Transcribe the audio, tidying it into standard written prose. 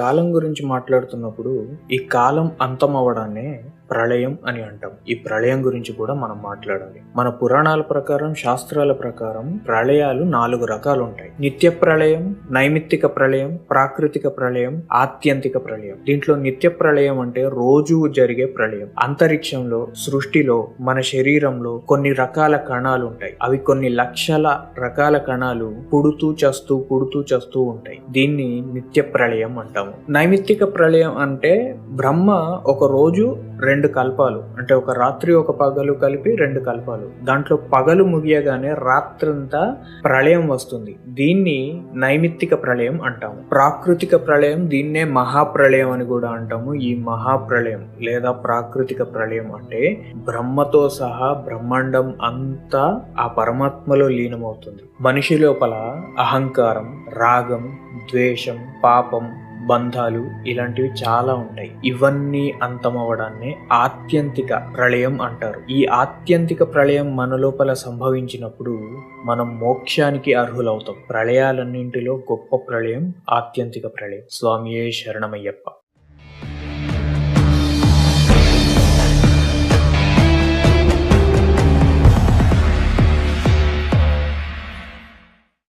కాలం గురించి మాట్లాడుతున్నప్పుడు ఈ కాలం అంతమవ్వడాన్నే ప్రళయం అని అంటాం. ఈ ప్రళయం గురించి కూడా మనం మాట్లాడాలి. మన పురాణాల ప్రకారం, శాస్త్రాల ప్రకారం ప్రళయాలు 4 రకాలు ఉంటాయి. నిత్య ప్రళయం, నైమిత్తిక ప్రళయం, ప్రాకృతిక ప్రళయం, ఆత్యంతిక ప్రళయం. దీంట్లో నిత్య ప్రళయం అంటే రోజు జరిగే ప్రళయం. అంతరిక్షంలో, సృష్టిలో, మన శరీరంలో కొన్ని రకాల కణాలు ఉంటాయి. అవి కొన్ని లక్షల రకాల కణాలు పుడుతూ చస్తూ ఉంటాయి. దీన్ని నిత్య ప్రళయం అంటాము. నైమిత్తిక ప్రళయం అంటే బ్రహ్మ ఒక రోజు 2 కల్పాలు, అంటే ఒక రాత్రి ఒక పగలు కలిపి 2 కల్పాలు, దాంట్లో పగలు ముగియగానే రాత్రంతా ప్రళయం వస్తుంది. దీన్ని నైమిత్తిక ప్రళయం అంటాము. ప్రాకృతిక ప్రళయం, దీన్నే మహాప్రళయం అని కూడా అంటాము. ఈ మహాప్రళయం లేదా ప్రాకృతిక ప్రళయం అంటే బ్రహ్మతో సహా బ్రహ్మాండం అంతా ఆ పరమాత్మలో లీనమవుతుంది. మనిషి లోపల అహంకారం, రాగం, ద్వేషం, పాపం, బంధాలు ఇలాంటివి చాలా ఉంటాయి. ఇవన్నీ అంతమవడాన్ని ఆత్యంతిక ప్రళయం అంటారు. ఈ ఆత్యంతిక ప్రళయం మన లోపల సంభవించినప్పుడు మనం మోక్షానికి అర్హులవుతాం. ప్రళయాలన్నింటిలో గొప్ప ప్రళయం ఆత్యంతిక ప్రళయం. స్వామియే శరణమయ్యప్ప.